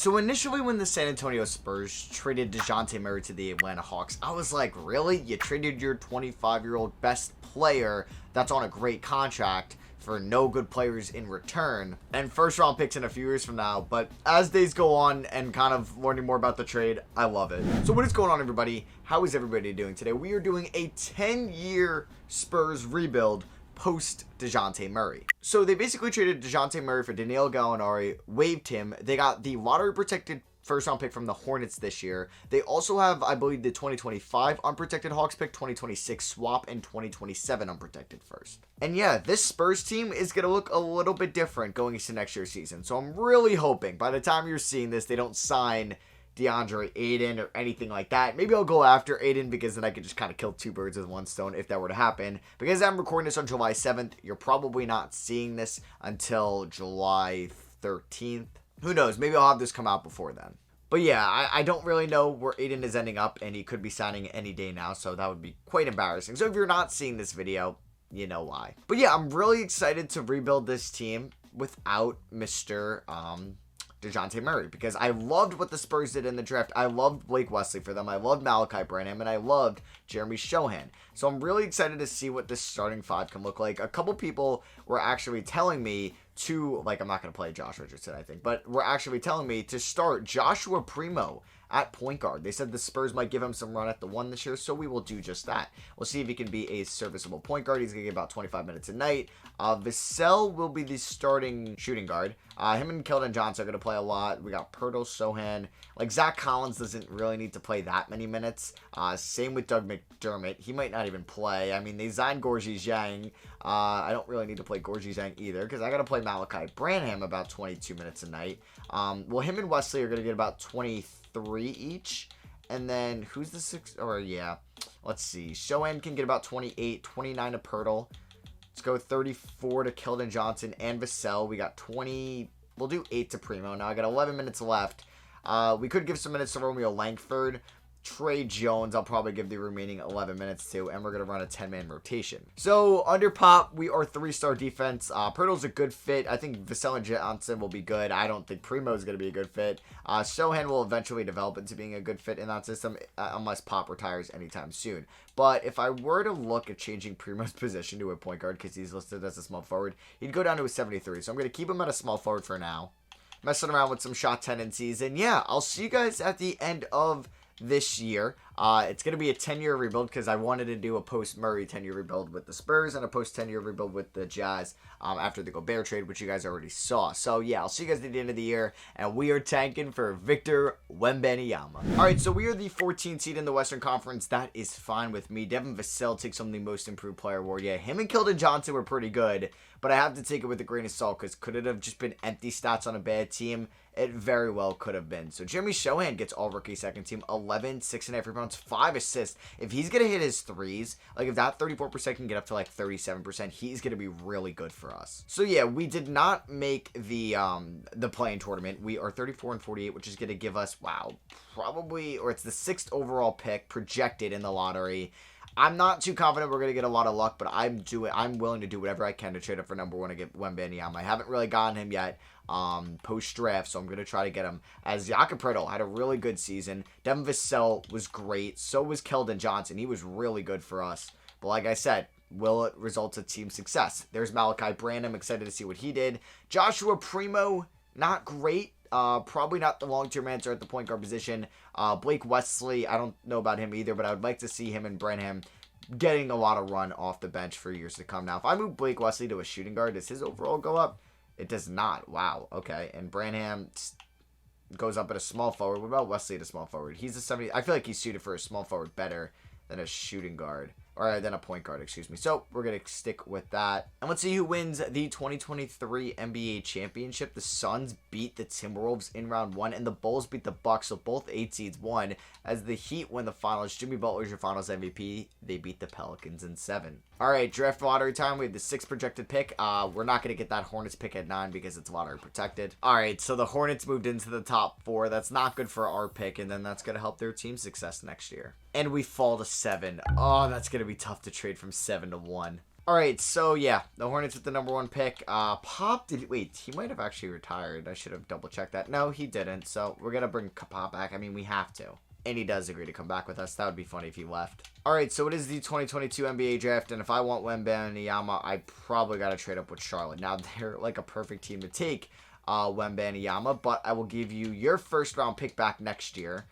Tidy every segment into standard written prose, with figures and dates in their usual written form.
So initially when the San Antonio Spurs traded Dejounte Murray to the Atlanta Hawks, I was like, really? You traded your 25-year-old best player that's on a great contract for no good players in return, and first round picks in a few years from now. But as days go on and kind of learning more about the trade, I love it. So what is going on, everybody? How is everybody doing today? We are doing a 10-year Spurs rebuild post Dejounte Murray. So they basically traded Dejounte Murray for Danilo Gallinari, waived him. They got the lottery protected first round pick from the Hornets this year. They also have, I believe, the 2025 unprotected Hawks pick, 2026 swap, and 2027 unprotected first. And yeah, this Spurs team is going to look a little bit different going into next year's season. So I'm really hoping by the time you're seeing this, they don't sign DeAndre Ayton or anything like that. Maybe I'll go after Ayton because then I could just kind of kill two birds with one stone if that were to happen. Because I'm recording this on July 7th, you're probably not seeing this until July 13th. Who knows? Maybe I'll have this come out before then. But yeah, I don't really know where Ayton is ending up, and he could be signing any day now, so that would be quite embarrassing. So if you're not seeing this video, you know why. But yeah, I'm really excited to rebuild this team without Mr. Dejounte Murray, because I loved what the Spurs did in the draft. I loved Blake Wesley for them. I loved Malachi Branham, and I loved Jeremy Shohan. So I'm really excited to see what this starting five can look like. A couple people were actually telling me to, like, I'm not going to play Josh Richardson, I think, but were actually telling me to start Joshua Primo at point guard. They said the Spurs might give him some run at the one this year, so we will do just that. We'll see if he can be a serviceable point guard. He's going to get about 25 minutes a night. Vassell will be the starting shooting guard. Him and Keldon Johnson are going to play a lot. We got Pirtle, Sohan. Like, Zach Collins doesn't really need to play that many minutes. Same with Doug McDermott. He might not even play. I mean, they signed Gorgui Dieng. I don't really need to play Gorgui Dieng either because I got to play Malachi Branham about 22 minutes a night. Well, him and Wesley are going to get about 23 each. And then, who's the sixth? Or, yeah. Let's see. Shohan can get about 28, 29 to Pirtle. Let's go 34 to Keldon Johnson and Vassell. We got 20. We'll do 8 to Primo. Now I got 11 minutes left. We could give some minutes to Romeo Langford. Trey Jones, I'll probably give the remaining 11 minutes to, and we're going to run a 10-man rotation. So, under Pop, we are 3-star defense. Pirtle's a good fit. I think Vassell and Johnson will be good. I don't think Primo's going to be a good fit. Sohan will eventually develop into being a good fit in that system, unless Pop retires anytime soon. But if I were to look at changing Primo's position to a point guard, because he's listed as a small forward, he'd go down to a 73. So I'm going to keep him at a small forward for now. Messing around with some shot tendencies. And yeah, I'll see you guys at the end of this year. It's going to be a 10-year rebuild because I wanted to do a post-Murray 10-year rebuild with the Spurs and a post-10-year rebuild with the Jazz after the Gobert trade, which you guys already saw. So, yeah, I'll see you guys at the end of the year, and we are tanking for Victor Wembanyama. All right, so we are the 14th seed in the Western Conference. That is fine with me. Devin Vassell takes home the Most Improved Player award. Yeah, him and Keldon Johnson were pretty good, but I have to take it with a grain of salt because could it have just been empty stats on a bad team? It very well could have been. So Jeremy Shohan gets all-rookie second team, 11, 6.5 rebounds, 5 assists. If he's going to hit his threes, like if that 34% can get up to like 37%, he's going to be really good for us. So yeah, we did not make the play-in tournament. We are 34-48, which is going to give us, wow, probably, or it's the 6th overall pick projected in the lottery. I'm not too confident we're going to get a lot of luck, but I'm willing to do whatever I can to trade up for number one to get Wembanyama. I haven't really gotten him yet post-draft, so I'm going to try to get him. As Jakob Poeltl had a really good season. Devin Vassell was great. So was Keldon Johnson. He was really good for us. But like I said, will it result in team success? There's Malachi Branham. Excited to see what he did. Joshua Primo, not great. Probably not the long-term answer at the point guard position. Blake Wesley, I don't know about him either, but I would like to see him and Branham getting a lot of run off the bench for years to come. Now, if I move Blake Wesley to a shooting guard, does his overall go up? It does not. Wow. Okay. And Branham goes up at a small forward. What about Wesley at a small forward? He's a 70. I feel like he's suited for a small forward better than a shooting guard. Or than a point guard, excuse me. So, we're going to stick with that. And let's see who wins the 2023 NBA Championship. The Suns beat the Timberwolves in round 1, and the Bulls beat the Bucks, so both 8 seeds won. As the Heat win the finals, Jimmy Butler's your finals MVP. They beat the Pelicans in 7. All right, draft lottery time. We have the 6th projected pick. We're not going to get that Hornets pick at 9 because it's lottery protected. All right, so the Hornets moved into the top 4. That's not good for our pick, and then that's going to help their team success next year. And we fall to 7. Oh, that's going to be tough to trade from 7 to 1. All right, so yeah, the Hornets with the number 1 pick. Pop did wait? He might have actually retired. I should have double checked that. No, he didn't. So we're gonna bring Pop back. I mean, we have to. And he does agree to come back with us. That would be funny if he left. All right, so it is the 2022 NBA draft, and if I want Wembanyama, I probably got to trade up with Charlotte. Now, they're like a perfect team to take Wembanyama, but I will give you your first-round pick back next year.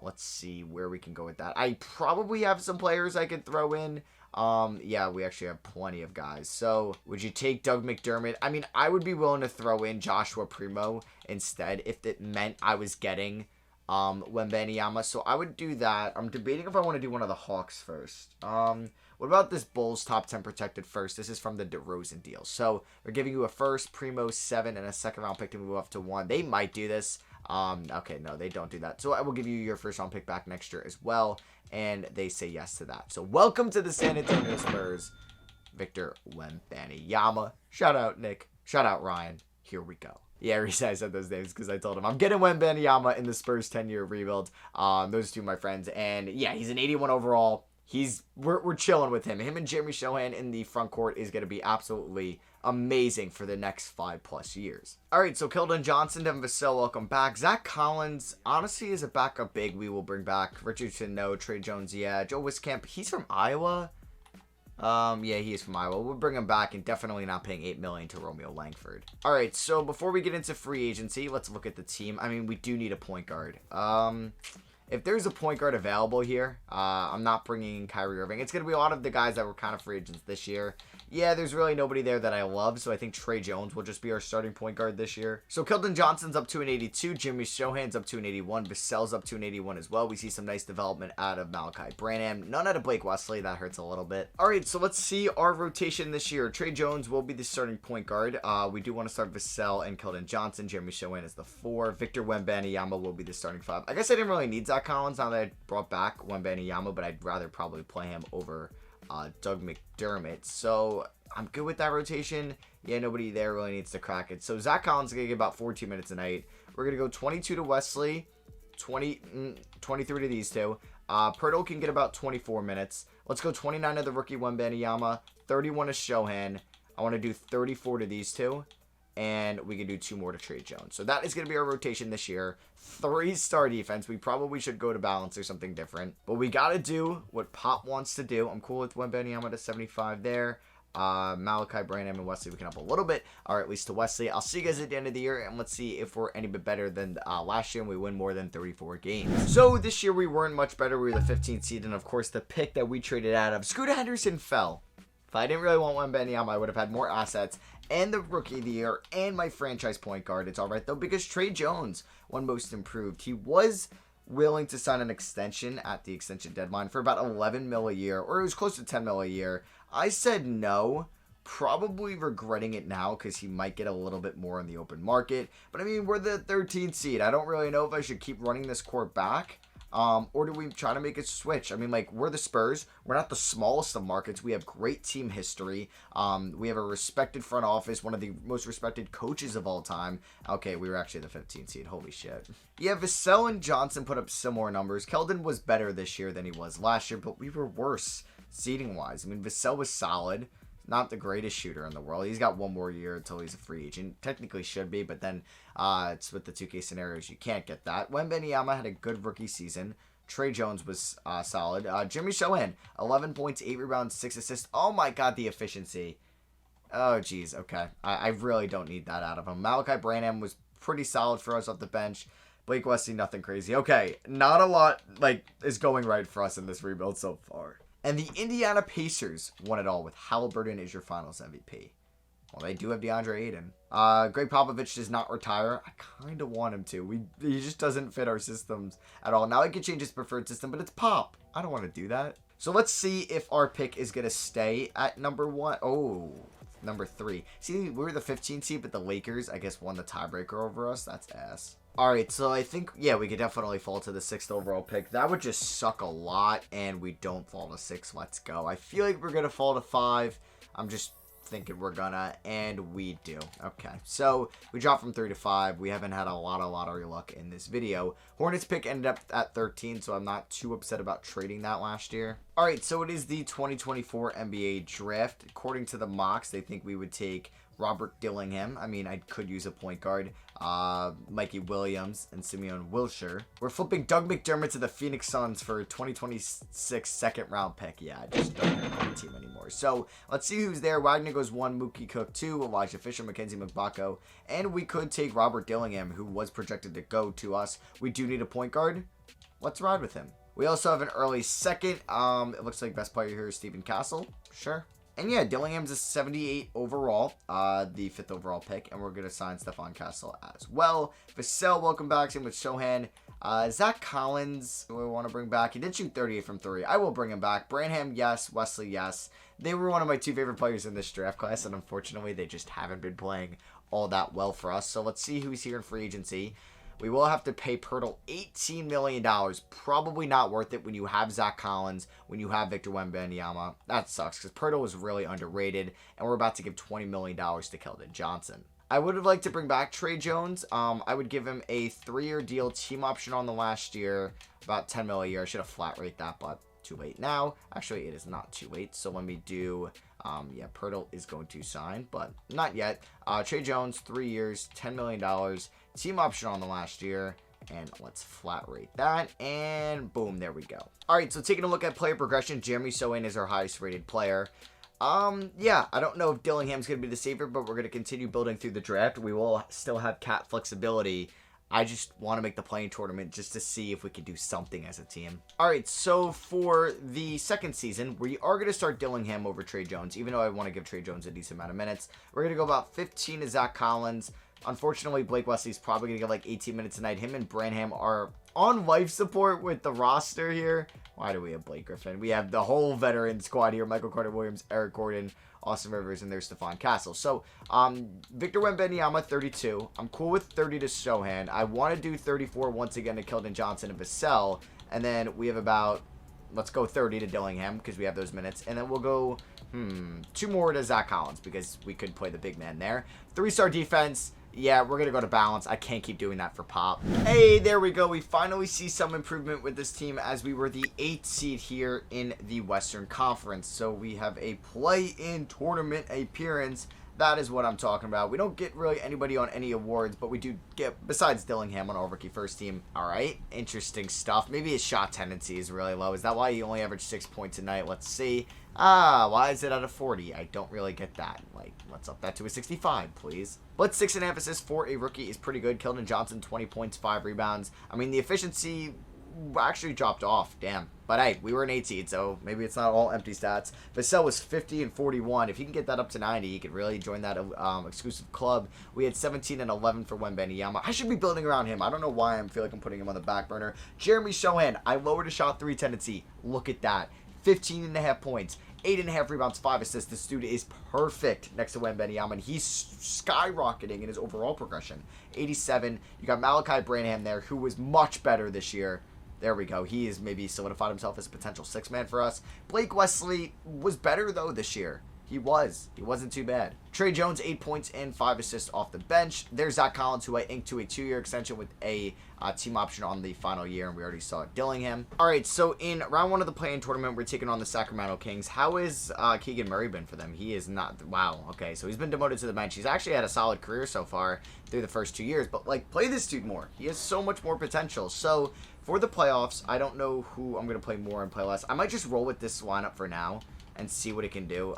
Let's see where we can go with that. I probably have some players I could throw in. Yeah, we actually have plenty of guys. So, would you take Doug McDermott? I mean, I would be willing to throw in Joshua Primo instead if it meant I was getting Wembanyama, so I would do that. I'm debating if I want to do one of the Hawks first. What about this Bulls top 10 protected first? This is from the DeRozan deal. So they're giving you a first, Primo 7, and a second round pick to move up to 1. They might do this. Okay, no, they don't do that. So I will give you your first round pick back next year as well, and they say yes to that. So welcome to the San Antonio Spurs, Victor Wembanyama. Shout out Nick. Shout out Ryan. Here we go. Yeah, I said those names because I told him I'm getting Wembanyama in the Spurs 10-year rebuild. Those two, my friends, and yeah, he's an 81 overall. We're chilling with him. Him and Jeremy Shohan in the front court is going to be absolutely amazing for the next 5+ years. All right, so Keldon Johnson, Devin Vassell, welcome back. Zach Collins, honestly, is a backup big. We will bring back Richardson, no. Trey Jones, yeah. Joe Wiskamp, he's from Iowa. Yeah, he is from Iowa. We'll bring him back and definitely not paying $8 million to Romeo Langford. All right, so before we get into free agency, let's look at the team. I mean, we do need a point guard. If there's a point guard available here, I'm not bringing in Kyrie Irving. It's going to be a lot of the guys that were kind of free agents this year. Yeah, there's really nobody there that I love, so I think Trey Jones will just be our starting point guard this year. So Keldon Johnson's up to an 82, Jimmy Shohan's up to an 81, Vassell's up to an 81 as well. We see some nice development out of Malachi Branham. None out of Blake Wesley, that hurts a little bit. All right, so let's see our rotation this year. Trey Jones will be the starting point guard. We do want to start Vassell and Keldon Johnson. Jeremy Shohan is the 4. Victor Wembanyama will be the starting 5. I guess I didn't really need Zach Collins now that I brought back Wembanyama, but I'd rather probably play him over Doug McDermott. So I'm good with that rotation. Yeah, nobody there really needs to crack it. So Zach Collins is going to get about 14 minutes a night. We're going to go 22 to Wesley, 23 to these two. Pirtle can get about 24 minutes. Let's go 29 to the rookie Wembanyama, 31 to Shohan. I want to do 34 to these two. And we can do 2 more to Trey Jones. So that is going to be our rotation this year. 3-star defense. We probably should go to balance or something different. But we got to do what Pop wants to do. I'm cool with Wembanyama to 75 there. Malachi Branham and Wesley, we can up a little bit. Or at least to Wesley. I'll see you guys at the end of the year. And let's see if we're any bit better than last year. And we win more than 34 games. So this year we weren't much better. We were the 15th seed. And of course the pick that we traded out of, Scooter Henderson, fell. If I didn't really want Wembanyama, I would have had more assets and the rookie of the year and my franchise point guard. It's all right though, because Trey Jones won most improved. He was willing to sign an extension at the extension deadline for about 11 mil a year, or it was close to 10 mil a year. I said no, probably regretting it now because he might get a little bit more in the open market. But I mean, we're the 13th seed. I don't really know if I should keep running this court back. Or do we try to make a switch? I mean, like, we're the Spurs. We're not the smallest of markets. We have great team history. We have a respected front office, one of the most respected coaches of all time. Okay, we were actually the 15th seed. Holy shit. Yeah, Vassell and Johnson put up similar numbers. Keldon was better this year than he was last year, but we were worse seeding-wise. I mean, Vassell was solid. Not the greatest shooter in the world. He's got 1 more year until he's a free agent. Technically should be, but then it's with the 2K scenarios, you can't get that. Wembanyama had a good rookie season. Trey Jones was solid. Jimmy Shohan, 11 points, 8 rebounds, 6 assists. Oh my god, the efficiency. Oh geez, okay. I really don't need that out of him. Malachi Branham was pretty solid for us off the bench. Blake Wesley, nothing crazy. Okay, not a lot is going right for us in this rebuild so far. And the Indiana Pacers won it all with Halliburton as your finals MVP. Well, they do have DeAndre Ayton. Greg Popovich does not retire. I kind of want him to. He just doesn't fit our systems at all. Now, I could change his preferred system, but it's Pop. I don't want to do that. So let's see if our pick is going to stay at number 1. Oh, number 3. See, we were the 15th seed, but the Lakers, I guess, won the tiebreaker over us. That's ass. Alright, so I think, yeah, we could definitely fall to the 6th overall pick. That would just suck a lot, and we don't fall to 6. Let's go. I feel like we're going to fall to 5. I'm just thinking we're gonna, and we do. Okay, so we dropped from 3 to 5. We haven't had a lot of lottery luck in this video. Hornets pick ended up at 13, so I'm not too upset about trading that last year. All right, so it is the 2024 NBA draft. According to the mocks, they think we would take Robert Dillingham. I mean, I could use a point guard. Mikey Williams and Simeon Wilshire. We're flipping Doug McDermott to the Phoenix Suns for a 2026 second round pick. Yeah, I just don't have a team anymore. So let's see who's there. Wagner goes 1, Mookie Cook 2, Elijah Fisher, Mackenzie McBacco, and we could take Robert Dillingham, who was projected to go to us. We do need a point guard. Let's ride with him. We also have an early second. It looks like best player here is Stephen Castle. Sure. And yeah, Dillingham's a 78 overall, the 5th overall pick, and we're going to sign Stephon Castle as well. Vassell, welcome back. Same with Shohan. Zach Collins, we want to bring back. He did shoot 38 from 3. I will bring him back. Branham, yes. Wesley, yes. They were one of my 2 favorite players in this draft class, and unfortunately, they just haven't been playing all that well for us. So let's see who's here in free agency. We will have to pay Pirtle $18 million. Probably not worth it when you have Zach Collins, when you have Victor Wembanyama. That sucks because Pirtle was really underrated, and we're about to give $20 million to Keldon Johnson. I would have liked to bring back Tre Jones. I would give him a 3-year deal, team option on the last year, about $10 million a year. I should have flat rate that, but too late now. Actually, it is not too late. So let me do... yeah, Pirtle is going to sign, but not yet. Tre Jones, 3 years, $10 million. Team option on the last year. And let's flat rate that. And boom, there we go. All right, so taking a look at player progression, Jeremy Sochan is our highest rated player. Yeah, I don't know if Dillingham's going to be the savior, but we're going to continue building through the draft. We will still have cap flexibility. I just want to make the playing tournament just to see if we can do something as a team. All right, so for the second season, we are going to start Dillingham over Tre Jones, even though I want to give Tre Jones a decent amount of minutes. We're going to go about 15 to Zach Collins. Unfortunately, Blake Wesley's probably going to get like 18 minutes tonight. Him and Branham are on life support with the roster here. Why do we have Blake Griffin? We have the whole veteran squad here. Michael Carter-Williams, Eric Gordon, Austin Rivers, and there's Stephon Castle. So, Victor Wembanyama, 32. I'm cool with 30 to Sochan. I want to do 34 once again to Keldon Johnson and Vassell. And then we have about, let's go 30 to Dillingham because we have those minutes. And then we'll go, 2 more to Zach Collins because we could play the big man there. 3-star defense. Yeah, we're going to go to balance. I can't keep doing that for Pop. Hey, there we go. We finally see some improvement with this team as we were the 8th seed here in the Western Conference. So we have a play-in tournament appearance. That is what I'm talking about. We don't get really anybody on any awards, but we do get, besides Dillingham on our rookie first team. All right, interesting stuff. Maybe his shot tendency is really low. Is that why he only averaged 6 points a night? Let's see. Why is it at a 40? I don't really get that. Like, let's up that to a 65, please. But 6.5 assists for a rookie is pretty good. Keldon Johnson, 20 points, 5 rebounds. I mean, the efficiency actually dropped off. Damn. But hey, we were an 8 seed, so maybe it's not all empty stats. Vassell was 50 and 41. If he can get that up to 90, he could really join that exclusive club. We had 17 and 11 for Wembanyama. I should be building around him. I don't know why I feel like I'm putting him on the back burner. Jeremy Sochan, I lowered a shot 3 tendency. Look at that. 15.5 points. 8.5 rebounds, 5 assists. This dude is perfect next to Wembanyama, and he's skyrocketing in his overall progression. 87. You got Malachi Branham there, who was much better this year. There we go. He has maybe solidified himself as a potential 6-man for us. Blake Wesley was better, though, this year. He was. He wasn't too bad. Tre Jones, 8 points and 5 assists off the bench. There's Zach Collins, who I inked to a 2-year extension with a team option on the final year, and we already saw Dillingham. All right, so in round 1 of the play-in tournament, we're taking on the Sacramento Kings. How is Keegan Murray been for them? He is not... Wow, okay, so he's been demoted to the bench. He's actually had a solid career so far through the first 2 years, but, like, play this dude more. He has so much more potential. So, for the playoffs, I don't know who I'm going to play more and play less. I might just roll with this lineup for now and see what it can do.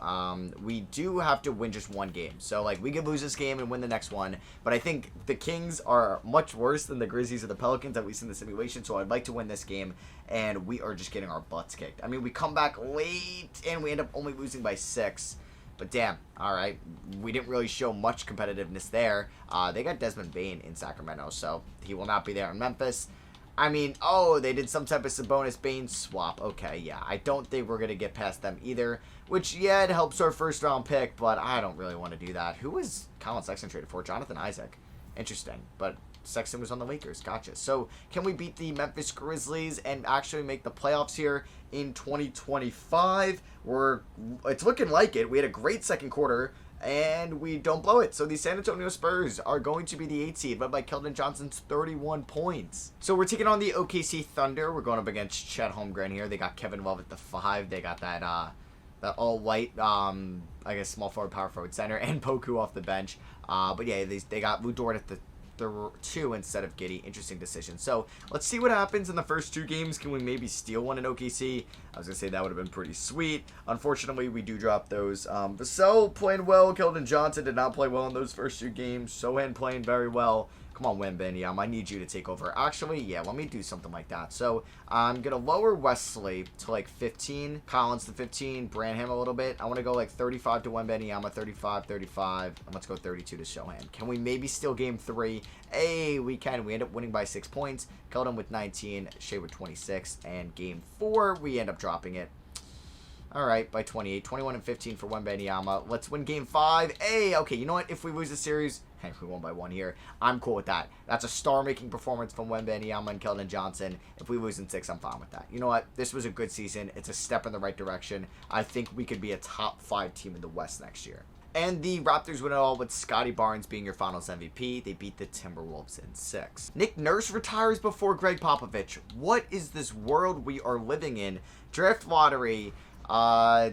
We do have to win just 1 game. So, like, we could lose this game and win the next one. But I think the Kings are much worse than the Grizzlies or the Pelicans, at least in the simulation. So, I'd like to win this game. And we are just getting our butts kicked. I mean, we come back late and we end up only losing by 6. But damn, all right. We didn't really show much competitiveness there. They got Desmond Bane in Sacramento, so he will not be there in Memphis. I mean, oh, they did some type of Sabonis Bane swap. Okay, yeah. I don't think we're going to get past them either. Which, yeah, it helps our first round pick, but I don't really want to do that. Who was Colin Sexton traded for? Jonathan Isaac. Interesting. But Sexton was on the Lakers. Gotcha. So can we beat the Memphis Grizzlies and actually make the playoffs here in 2025? It's looking like it. We had a great second quarter, and we don't blow it. So the San Antonio Spurs are going to be the 8 seed, led by Keldon Johnson's 31 points. So we're taking on the OKC Thunder. We're going up against Chet Holmgren here. They got Kevin Love at the 5. They got that all-white, I guess, small forward, power forward center, and Poku off the bench. But yeah, they got Lou Dort at the 2 instead of Giddey. Interesting decision. So let's see what happens in the first 2 games. Can we maybe steal one in OKC? I was going to say that would have been pretty sweet. Unfortunately, we do drop those. Vassell playing well. Keldon Johnson did not play well in those first 2 games. Sohan playing very well. Come on, Wembanyama, I need you to take over. Actually, yeah, let me do something like that. So I'm going to lower Wesley to like 15, Collins to 15, Branham a little bit. I want to go like 35 to Wembanyama, 35, 35, and let's go 32 to Sohan. Can we maybe steal game 3? Hey, we can. We end up winning by 6 points. Keldon with 19, Shea with 26, and game 4, we end up dropping it. All right, by 28, 21 and 15 for Wembanyama. Let's win game 5. Hey, okay, you know what? If we lose the series, hey, we won by 1 here. I'm cool with that. That's a star-making performance from Wembanyama and Keldon Johnson. If we lose in 6, I'm fine with that. You know what? This was a good season. It's a step in the right direction. I think we could be a top 5 team in the West next year. And the Raptors win it all with Scotty Barnes being your finals MVP. They beat the Timberwolves in 6. Nick Nurse retires before Greg Popovich. What is this world we are living in? Draft lottery.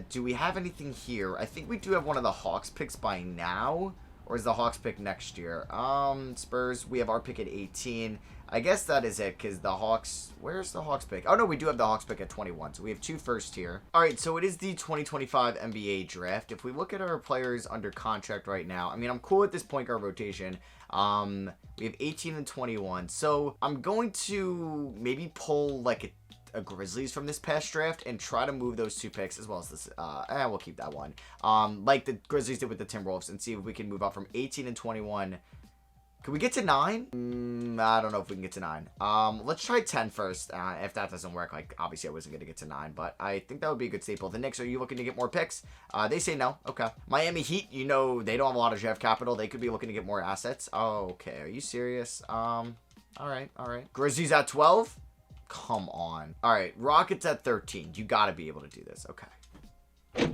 Do we have anything here? I think we do have one of the Hawks picks by now. Or is the Hawks pick next year? Spurs, we have our pick at 18. I guess that is it, because the Hawks... Where's the Hawks pick? Oh, no, we do have the Hawks pick at 21. So we have 2 first here. All right, so it is the 2025 NBA draft. If we look at our players under contract right now, I mean, I'm cool with this point guard rotation. We have 18 and 21. So I'm going to maybe pull, like, a Grizzlies from this past draft and try to move those 2 picks as well as this. We'll keep that one. Like the Grizzlies did with the Timberwolves, and see if we can move up from 18 and 21. Can we get to 9? I don't know if we can get to 9. Let's try 10 first. If that doesn't work, like, obviously I wasn't going to get to 9, but I think that would be a good staple. The Knicks, are you looking to get more picks? They say no. Okay. Miami Heat, you know, they don't have a lot of draft capital. They could be looking to get more assets. Oh, okay. Are you serious? All right. Grizzlies at 12? Come on. All right, Rockets at 13. You got to be able to do this. Okay.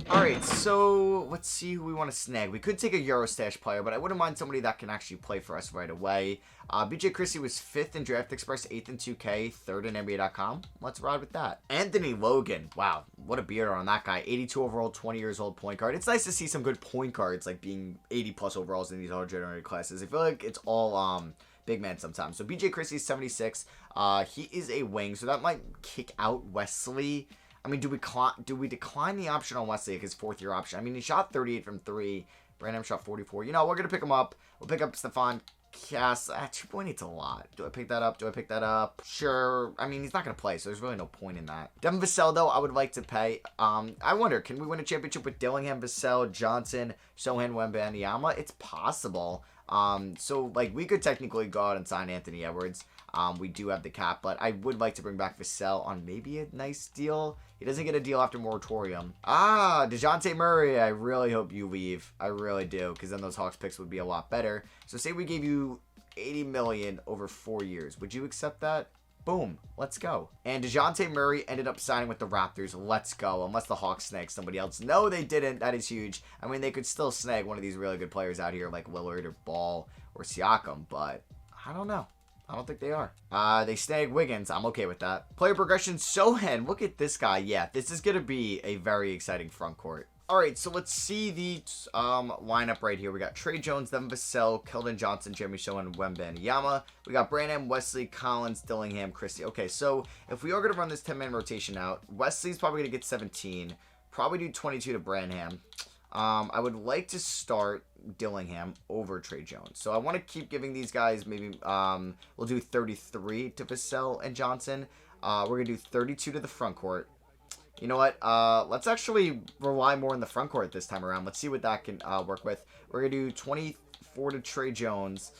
All right, so let's see who we want to snag. We could take a Eurostash player, but I wouldn't mind somebody that can actually play for us right away. BJ Christie was 5th in Draft Express, 8th in 2K, 3rd in NBA.com. Let's ride with that. Anthony Logan. Wow, what a beard on that guy. 82 overall, 20 years old point guard. It's nice to see some good point guards, like being 80-plus overalls in these auto-generated classes. I feel like it's all... big man sometimes. So BJ Christie's 76. He is a wing, so that might kick out Wesley. I mean, do we decline the option on Wesley, his 4th-year option? I mean, he shot 38 from 3. Branham shot 44. You know, we're going to pick him up. We'll pick up Stephon Cass. 2.8's a lot. Do I pick that up? Sure. I mean, he's not going to play, so there's really no point in that. Devin Vassell, though, I would like to pay. I wonder, can we win a championship with Dillingham, Vassell, Johnson, Sohan, Wembanyama? It's possible. So, like, we could technically go out and sign Anthony Edwards. We do have the cap, but I would like to bring back Vassell on maybe a nice deal. He doesn't get a deal after moratorium. Dejounte Murray, I really hope you leave. I really do, because then those Hawks picks would be a lot better. So say we gave you $80 million over 4 years. Would you accept that? Boom. Let's go. And Dejounte Murray ended up signing with the Raptors. Let's go. Unless the Hawks snag somebody else. No, they didn't. That is huge. I mean, they could still snag one of these really good players out here like Lillard or Ball or Siakam, but I don't know. I don't think they are. They snag Wiggins. I'm okay with that. Player progression, Sohan. Look at this guy. Yeah, this is going to be a very exciting front court. All right, so let's see the lineup right here. We got Trey Jones, Devin Vassell, Keldon Johnson, Jeremy Sohan, Wembanyama. We got Branham, Wesley, Collins, Dillingham, Christie. Okay, so if we are going to run this 10-man rotation out, Wesley's probably going to get 17. Probably do 22 to Branham. I would like to start Dillingham over Trey Jones. So I want to keep giving these guys maybe, we'll do 33 to Vassell and Johnson. We're going to do 32 to the front court. You know what? Let's actually rely more on the front court this time around. Let's see what that can work with. We're going to do 24 to Trey Jones.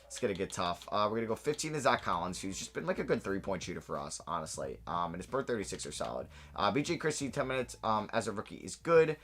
It's going to get tough. We're going to go 15 to Zach Collins, who's just been like a good three-point shooter for us, honestly. And his bird 36 are solid. BJ Christie, 10 minutes as a rookie is good.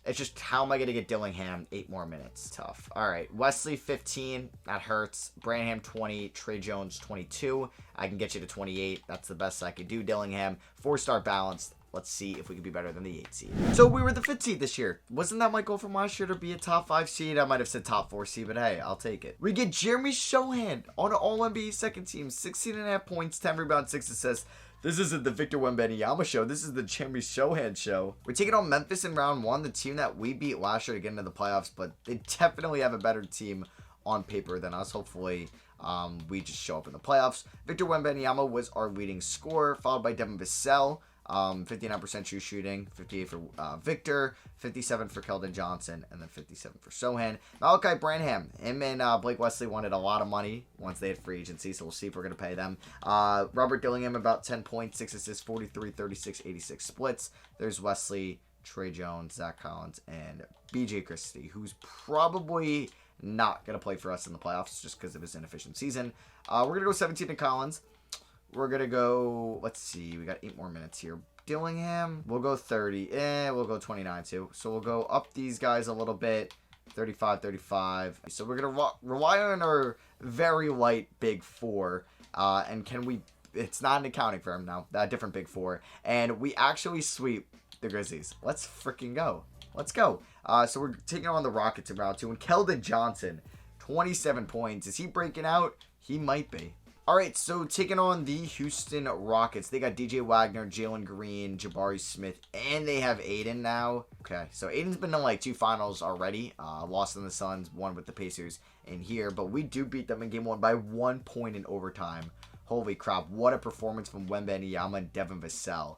It's just, how am I going to get Dillingham 8 more minutes? Tough. All right, Wesley 15. That hurts. Branham 20. Trey Jones 22. I can get you to 28. That's the best I could do. Dillingham 4-star balanced. Let's see if we can be better than the 8 seed. So we were the 5th seed this year. Wasn't that my goal from last year, to be a top 5 seed? I might have said top 4 seed, but hey, I'll take it. We get Jeremy Shohan on an All-NBA second team. 16.5 points, 10 rebounds, 6 assists. This isn't the Victor Wembanyama show. This is the Jeremy Shohan show. We're taking on Memphis in round 1, the team that we beat last year to get into the playoffs, but they definitely have a better team on paper than us. Hopefully, we just show up in the playoffs. Victor Wembanyama was our leading scorer, followed by Devin Vassell. 59% true shooting, 58 for Victor, 57 for Keldon Johnson, and then 57 for Sohan. Malachi Branham, him and Blake Wesley wanted a lot of money once they had free agency, so we'll see if we're going to pay them. Robert Dillingham, about 10 points, 6 assists, 43, 36, 86 splits. There's Wesley, Trey Jones, Zach Collins, and BJ Christie, who's probably not going to play for us in the playoffs just because of his inefficient season. We're going to go 17 to Collins. We're going to go, let's see, we got 8 more minutes here. Dillingham, we'll go 30. We'll go 29 too. So we'll go up these guys a little bit. 35, 35. So we're going to rely on our very light big 4. And can we, it's not an accounting firm now, that different big 4. And we actually sweep the Grizzlies. Let's freaking go. Let's go. So we're taking on the Rockets in round 2. And Keldon Johnson, 27 points. Is he breaking out? He might be. All right, so taking on the Houston Rockets. They got DJ Wagner, Jalen Green, Jabari Smith, and they have Aiden now. Okay, so Aiden's been in like 2 finals already. Lost in the Suns, won with the Pacers in here. But we do beat them in game 1 by 1 point in overtime. Holy crap, what a performance from Wembanyama and Devin Vassell.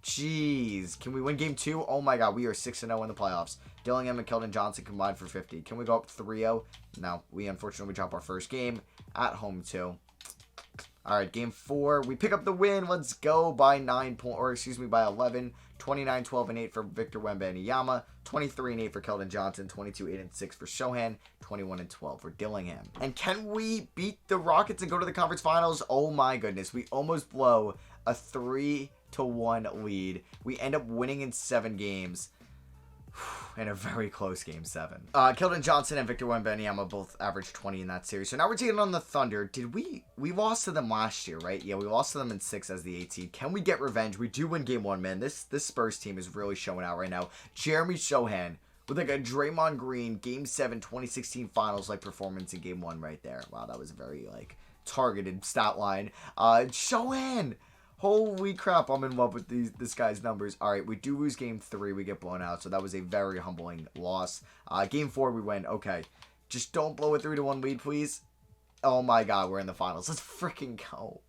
Jeez, can we win game 2? Oh my god, we are 6-0 in the playoffs. Dillingham and Keldon Johnson combined for 50. Can we go up 3-0? No, we unfortunately drop our first game at home too. All right, game 4. We pick up the win. Let's go by 9 points, or excuse me, by 11. 29, 12, and 8 for Victor Wembanyama. 23 and 8 for Keldon Johnson. 22, 8, and 6 for Shohan. 21 and 12 for Dillingham. And can we beat the Rockets and go to the conference finals? Oh my goodness, we almost blow a 3-1 lead. We end up winning in 7 games. In a very close game 7. Keldon Johnson and Victor Wembanyama both averaged 20 in that series. So now we're taking on the Thunder. We lost to them last year, right? Yeah, we lost to them in 6 as the 8 seed. Can we get revenge? We do win game 1, man. This Spurs team is really showing out right now. Jeremy Shohan with like a Draymond Green game 7 2016 finals like performance in game 1 right there. Wow, that was a very like targeted stat line. Shohan! Holy crap, I'm in love with this guy's numbers. All right, we do lose game 3. We get blown out, so that was a very humbling loss. Game 4, we win. Okay, just don't blow a 3-1 lead, please. Oh my god, we're in the finals. Let's freaking go.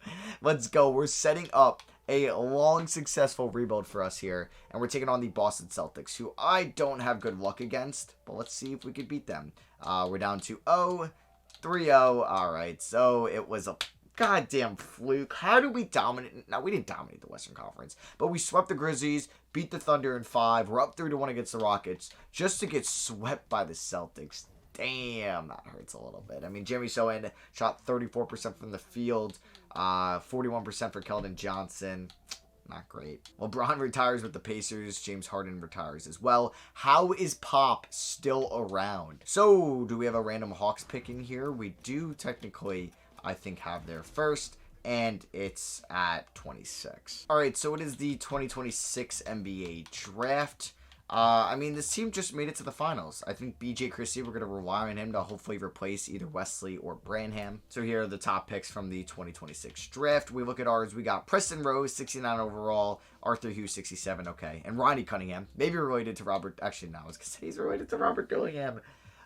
Let's go. We're setting up a long, successful rebuild for us here, and we're taking on the Boston Celtics, who I don't have good luck against, but let's see if we could beat them. We're down to 3-0. All right, so it was a goddamn fluke. How do we dominate? No, we didn't dominate the Western Conference, but we swept the Grizzlies, beat the Thunder in 5. We're up 3-1 against the Rockets, just to get swept by the Celtics. Damn, that hurts a little bit. I mean, Jeremy Shohan shot 34% from the field, 41% for Keldon Johnson. Not great. LeBron retires with the Pacers. James Harden retires as well. How is Pop still around? So, do we have a random Hawks pick in here? We do technically, I think, have their first, and it's at 26. All right, so it is the 2026 NBA draft. I mean, this team just made it to the finals. I think BJ Christie, we're going to rely on him to hopefully replace either Wesley or Branham. So here are the top picks from the 2026 draft. We look at ours. We got Preston Rose, 69 overall. Arthur Hughes, 67. Okay. And Ronnie Cunningham, maybe related to Robert. Actually, no, I was going to say he's related to Robert Dillingham.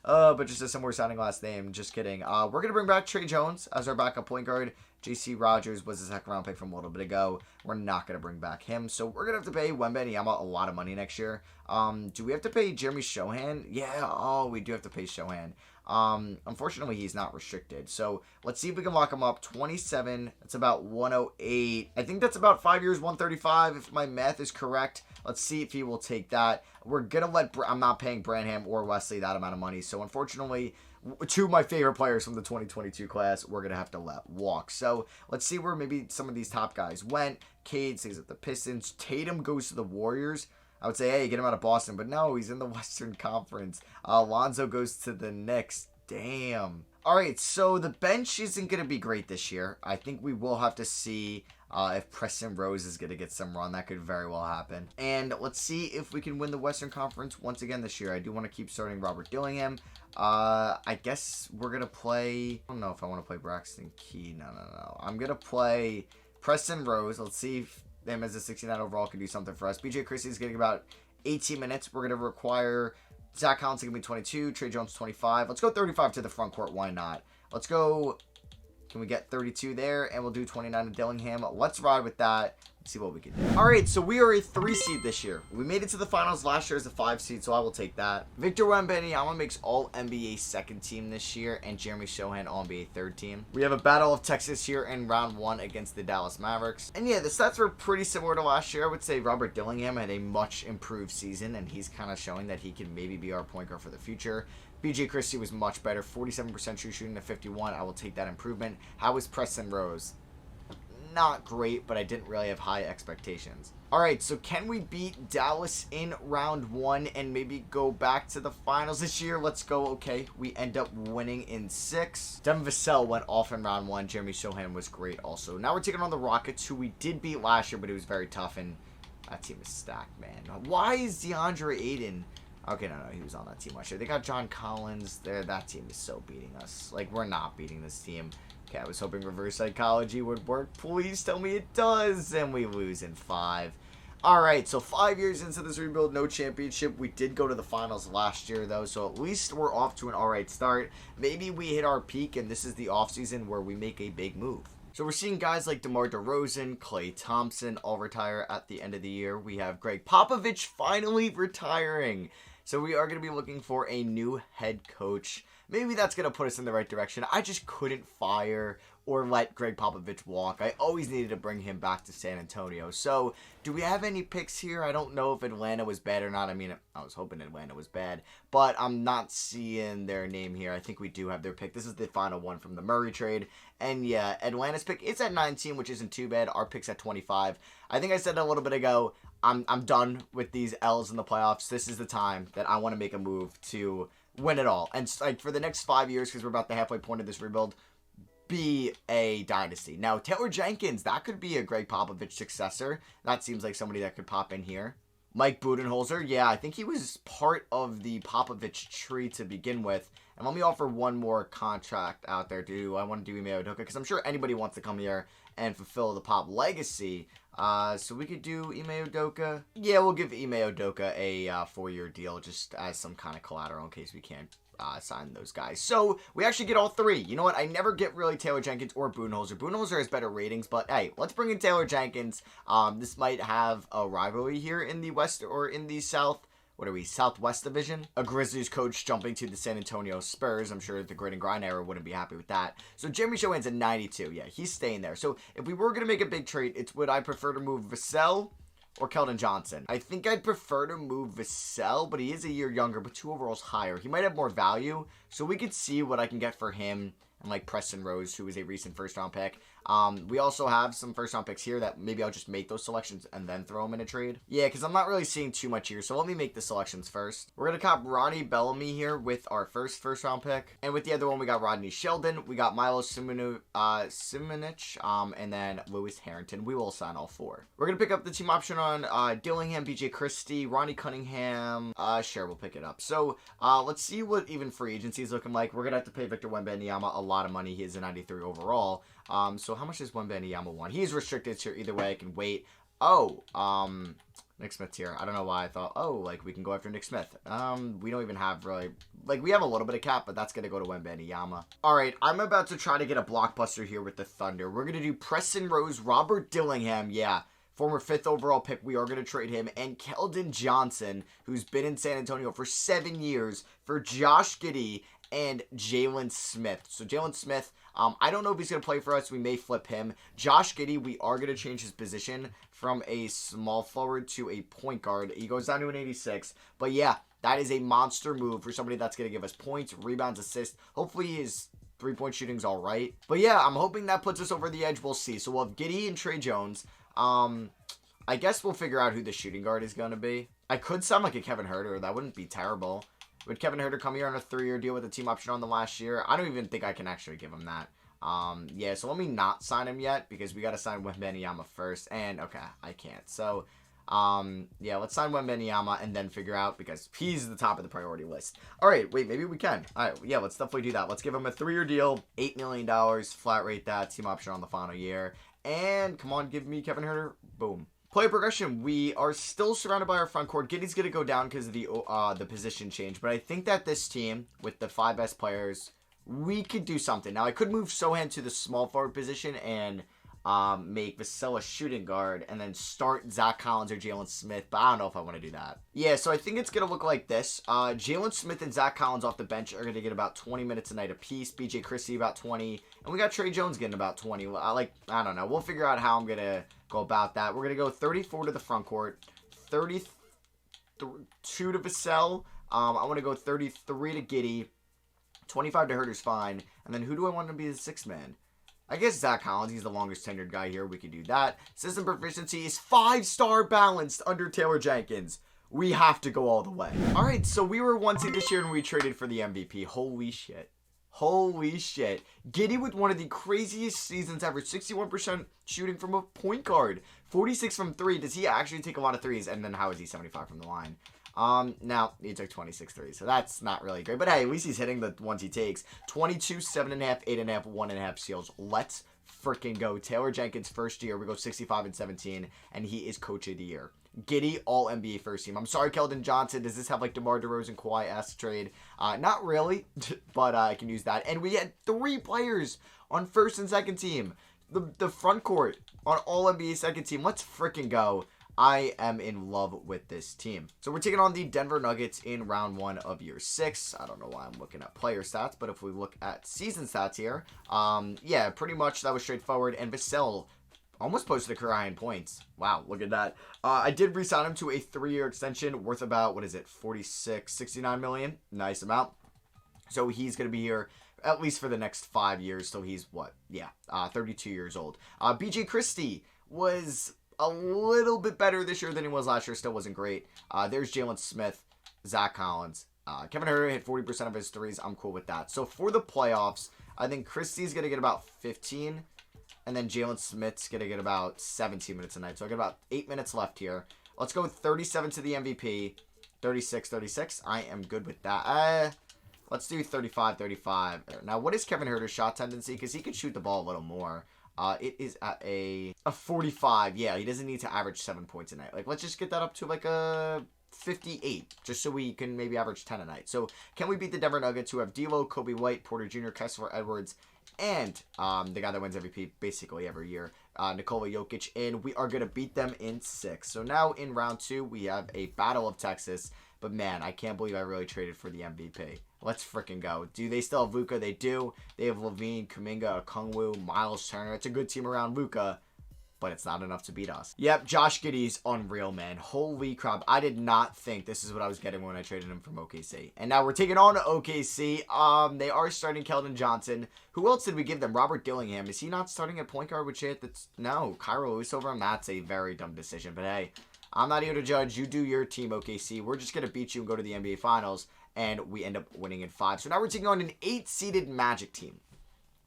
But just a similar sounding last name. Just kidding. We're going to bring back Trey Jones as our backup point guard. J.C. Rogers was a second round pick from a little bit ago. We're not going to bring back him. So we're going to have to pay Wembanyama a lot of money next year. Do we have to pay Jeremy Shohan? Yeah, we do have to pay Shohan. Unfortunately, he's not restricted. So let's see if we can lock him up. 27. That's about 108. I think that's about 5 years, 135, if my math is correct. Let's see if he will take that. We're going to let... I'm not paying Branham or Wesley that amount of money. So unfortunately, 2 of my favorite players from the 2022 class, we're going to have to let walk. So let's see where maybe some of these top guys went. Cade stays at the Pistons. Tatum goes to the Warriors. I would say, hey, get him out of Boston. But no, he's in the Western Conference. Lonzo goes to the Knicks. Damn. All right, so the bench isn't going to be great this year. I think we will have to see if Preston Rose is going to get some run. That could very well happen. And let's see if we can win the Western Conference once again this year. I do want to keep starting Robert Dillingham. I guess we're going to play... I don't know if I want to play Braxton Key. No. I'm going to play Preston Rose. Let's see if him as a 69 overall can do something for us. BJ Christie's getting about 18 minutes. We're going to require... Zach Collins going to be 22. Trey Jones 25. Let's go 35 to the front court. Why not? Let's go... Can we get 32 there? And we'll do 29 to Dillingham. Let's ride with that. Let's see what we can do. All right, so we are a 3 seed this year. We made it to the finals last year as a 5 seed, so I will take that. Victor Wembanyama makes all NBA second team this year, and Jeremy Sohan all NBA third team. We have a Battle of Texas here in round 1 against the Dallas Mavericks. And yeah, the stats were pretty similar to last year. I would say Robert Dillingham had a much improved season, and he's kind of showing that he can maybe be our point guard for the future. BJ Christie was much better, 47% true shooting to 51. I will take that improvement. How was Preston Rose? Not great, but I didn't really have high expectations. All right, so can we beat Dallas in round 1 and maybe go back to the finals this year? Let's go. Okay, we end up winning in 6. Devin Vassell went off in round 1. Jeremy Sohan was great also. Now we're taking on the Rockets, who we did beat last year, but it was very tough, and that team is stacked, man. Why is DeAndre Ayton... Okay, no, he was on that team last year. They got John Collins there. That team is so beating us. Like, we're not beating this team. Okay, I was hoping reverse psychology would work. Please tell me it does. And we lose in 5. All right, so 5 years into this rebuild, no championship. We did go to the finals last year, though, so at least we're off to an all right start. Maybe we hit our peak, and this is the offseason where we make a big move. So we're seeing guys like DeMar DeRozan, Klay Thompson all retire at the end of the year. We have Greg Popovich finally retiring. So we are going to be looking for a new head coach. Maybe that's going to put us in the right direction. I just couldn't fire or let Greg Popovich walk. I always needed to bring him back to San Antonio. So do we have any picks here? I don't know if Atlanta was bad or not. I mean, I was hoping Atlanta was bad, but I'm not seeing their name here. I think we do have their pick. This is the final one from the Murray trade. And yeah, Atlanta's pick is at 19, which isn't too bad. Our pick's at 25. I think I said a little bit ago, I'm done with these L's in the playoffs. This is the time that I want to make a move to win it all. And like for the next 5 years, because we're about the halfway point of this rebuild, be a dynasty. Now, Taylor Jenkins, that could be a Greg Popovich successor. That seems like somebody that could pop in here. Mike Budenholzer, yeah, I think he was part of the Popovich tree to begin with. And let me offer one more contract out there, too. I want to do Ime Udoka, because I'm sure anybody wants to come here and fulfill the Pop legacy. So we could do Ime Udoka. Yeah, we'll give Ime Udoka a 4-year deal just as some kind of collateral in case we can't sign those guys. So we actually get all 3. You know what? I never get really Taylor Jenkins or Budenholzer. Budenholzer has better ratings, but hey, let's bring in Taylor Jenkins. This might have a rivalry here in the West or in the South. What are we, Southwest Division? A Grizzlies coach jumping to the San Antonio Spurs. I'm sure the grit and grind era wouldn't be happy with that. So Jeremy Sohan's at 92. Yeah, he's staying there. So if we were going to make a big trade, it's would I prefer to move Vassell or Keldon Johnson? I think I'd prefer to move Vassell, but he is a year younger, but 2 overalls higher. He might have more value, so we could see what I can get for him and like Preston Rose, who is a recent first-round pick. We also have some first-round picks here that maybe I'll just make those selections and then throw them in a trade. Yeah, because I'm not really seeing too much here, so let me make the selections first. We're going to cop Ronnie Bellamy here with our first-round pick. And with the other one, we got Rodney Sheldon, we got Milo Simonich, and then Lewis Harrington. We will sign all 4. We're going to pick up the team option on Dillingham, BJ Christie, Ronnie Cunningham. Sure, we'll pick it up. So let's see what even free agency is looking like. We're going to have to pay Victor Wembanyama a lot of money. He is a 93 overall. So how much does Wembanyama want? He's restricted here. Either way, I can wait. Oh, Nick Smith's here. I don't know why I thought, oh, like, we can go after Nick Smith. We don't even have really, like, we have a little bit of cap, but that's going to go to Wembanyama. All right, I'm about to try to get a blockbuster here with the Thunder. We're going to do Preston Rose, Robert Dillingham, yeah, former 5th overall pick. We are going to trade him. And Keldon Johnson, who's been in San Antonio for 7 years, for Josh Giddey and Jalen Smith. So Jalen Smith, I don't know if he's going to play for us. We may flip him. Josh Giddey, we are going to change his position from a small forward to a point guard. He goes down to an 86. But yeah, that is a monster move for somebody that's going to give us points, rebounds, assists. Hopefully his 3-point shooting's all right. But yeah, I'm hoping that puts us over the edge. We'll see. So we'll have Giddey and Trey Jones. I guess we'll figure out who the shooting guard is going to be. I could sound like a Kevin Huerter. That wouldn't be terrible. Would Kevin Huerter come here on a 3-year deal with a team option on the last year? I don't even think I can actually give him that. Yeah, so let me not sign him yet because we got to sign Wembanyama first. And, okay, I can't. So, yeah, let's sign Wembanyama and then figure out because he's the top of the priority list. All right, wait, maybe we can. All right, yeah, let's definitely do that. Let's give him a 3-year deal, $8 million, flat rate that, team option on the final year. And, come on, give me Kevin Huerter. Boom. Player progression, we are still surrounded by our front court. Giddey's going to go down because of the position change. But I think that this team, with the 5 best players, we could do something. Now, I could move Sohan to the small forward position and make Vassell a shooting guard and then start Zach Collins or Jalen Smith. But I don't know if I want to do that. Yeah, so I think it's going to look like this. Jalen Smith and Zach Collins off the bench are going to get about 20 minutes a night apiece. BJ Christie about 20. And we got Trey Jones getting about 20. I don't know. We'll figure out how I'm going to go about that. We're going to go 34 to the front court, 32 to Vassell. I want to go 33 to Giddey, 25 to Huerter's fine. And then who do I want to be the 6th man? I guess Zach Collins. He's the longest tenured guy here. We could do that. System proficiency is 5-star balanced under Taylor Jenkins. We have to go all the way. All right, so we were 1 seed this year and we traded for the MVP. Holy shit. Holy shit. Giddey with one of the craziest seasons ever. 61% shooting from a point guard. 46 from 3. Does he actually take a lot of threes? And then how is he 75 from the line? Now he took 26 threes, so that's not really great. But hey, at least he's hitting the ones he takes. 22, 7.5, 8.5, 1.5 steals. Let's freaking go. Taylor Jenkins, first year. We go 65 and 17, and he is coach of the year. Giddey, all NBA first team. I'm sorry, Keldon Johnson. Does this have like DeMar DeRozan, Kawhi-esque trade? Not really, but I can use that. And we had 3 players on first and second team. The front court on all NBA second team. Let's freaking go. I am in love with this team. So we're taking on the Denver Nuggets in round 1 of year 6. I don't know why I'm looking at player stats, but if we look at season stats here, yeah, pretty much that was straightforward. And Vassell almost posted a career high in points. Wow, look at that. I did re-sign him to a 3-year extension worth about, 69 million. Nice amount. So he's going to be here at least for the next 5 years. So he's 32 years old. BJ Christie was a little bit better this year than he was last year. Still wasn't great. There's Jalen Smith, Zach Collins. Kevin Huerter hit 40% of his threes. I'm cool with that. So for the playoffs, I think Christie's going to get about 15. And then Jalen Smith's going to get about 17 minutes a night. So I got about 8 minutes left here. Let's go with 37 to the MVP. 36. I am good with that. Let's do 35. Now, what is Kevin Huerter's shot tendency? Because he could shoot the ball a little more. It is at a 45. Yeah, he doesn't need to average 7 points a night. Like, let's just get that up to like a 58, just so we can maybe average 10 a night. So, can we beat the Denver Nuggets, who have D'Lo, Kobe White, Porter Jr., Kessler Edwards, and the guy that wins MVP basically every year, Nikola Jokic, and we are going to beat them in 6. So now in round 2, we have a Battle of Texas. But man, I can't believe I really traded for the MVP. Let's freaking go. Do they still have Luka? They do. They have Levine, Kuminga, Okongwu, Miles Turner. It's a good team around Luka, but it's not enough to beat us. Yep, Josh Giddey's unreal, man. Holy crap. I did not think this is what I was getting when I traded him from OKC. And now we're taking on OKC. They are starting Keldon Johnson. Who else did we give them? Robert Dillingham. Is he not starting at point guard with shit? No, Cairo Lewis over him. That's a very dumb decision. But hey, I'm not here to judge. You do your team, OKC. We're just going to beat you and go to the NBA Finals. And we end up winning in 5. So now we're taking on an 8-seeded Magic team.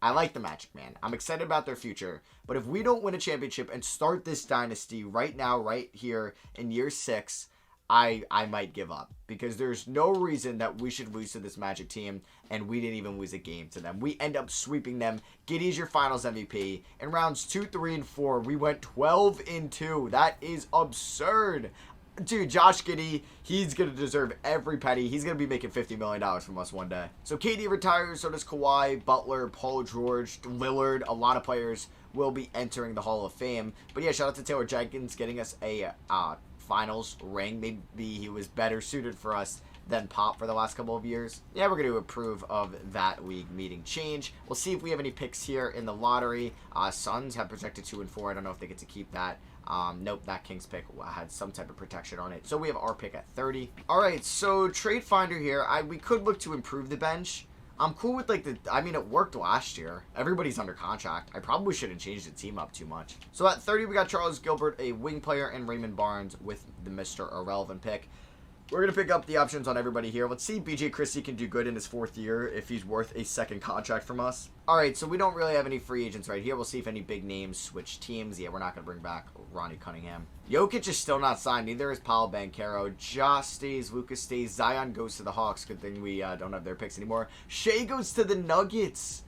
I like the Magic, man. I'm excited about their future. But if we don't win a championship and start this dynasty right now, right here in year 6, I might give up. Because there's no reason that we should lose to this Magic team. And we didn't even lose a game to them. We end up sweeping them. Giddey's your finals MVP. In rounds 2, 3, and 4, we went 12-2. That is absurd. Dude, Josh Giddey, he's going to deserve every penny. He's going to be making $50 million from us one day. So KD retires, so does Kawhi, Butler, Paul George, Lillard. A lot of players will be entering the Hall of Fame. But yeah, shout out to Taylor Jenkins getting us a finals ring. Maybe he was better suited for us than Pop for the last couple of years. Yeah, we're going to approve of that league meeting change. We'll see if we have any picks here in the lottery. Suns have projected 2 and 4. I don't know if they get to keep that. Nope, that Kings pick had some type of protection on it. So we have our pick at 30. All right, so trade finder here. We could look to improve the bench. I'm cool with, like, I mean, it worked last year. Everybody's under contract. I probably shouldn't change the team up too much. So at 30, we got Charles Gilbert, a wing player, and Raymond Barnes with the Mr. Irrelevant pick. We're going to pick up the options on everybody here. Let's see if B.J. Christie can do good in his 4th year if he's worth a second contract from us. All right, so we don't really have any free agents right here. We'll see if any big names switch teams. Yeah, we're not going to bring back Ronnie Cunningham. Jokic is still not signed. Neither is Paolo Banchero. Ja stays. Lucas stays. Zion goes to the Hawks. Good thing we don't have their picks anymore. Shea goes to the Nuggets.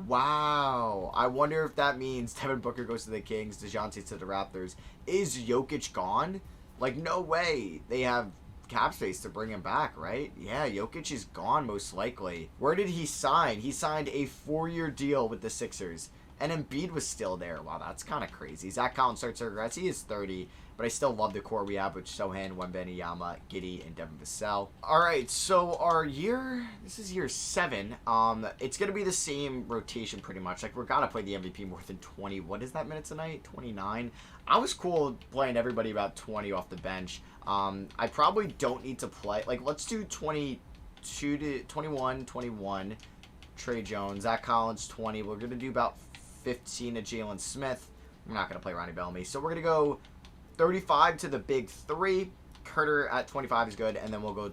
Wow. I wonder if that means Devin Booker goes to the Kings. Dejounte to the Raptors. Is Jokic gone? Like, no way. They have cap space to bring him back, right? Yeah, Jokic is gone most likely. Where did he sign? He signed a 4-year deal with the Sixers. And Embiid was still there. Wow, that's kind of crazy. Zach Collins starts to regrets. He is 30, but I still love the core we have with Sohan, Wembanyama, Giddey, and Devin Vassell. All right, so our year, this is year 7. It's going to be the same rotation pretty much. Like, we're going to play the MVP more than 20. What is that minutes a night? 29? I was cool playing everybody about 20 off the bench. I probably don't need to play. Like, let's do 22 to 21, 21. Trey Jones, Zach Collins, 20. We're going to do about 15 to Jalen Smith. We're not going to play Ronnie Bellamy. So we're going to go 35 to the big 3. Carter at 25 is good. And then we'll go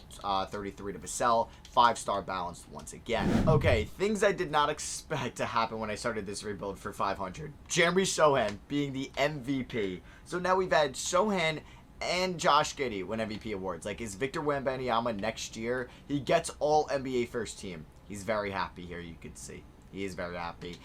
33 to Vassell. 5-star balanced once again. Okay, things I did not expect to happen when I started this rebuild for 500. Jeremy Sohan being the MVP. So now we've had Sohan and Josh Giddey win MVP awards. Like, is Victor Wembanyama next year? He gets all NBA first team. He's very happy here, you can see. He is very happy.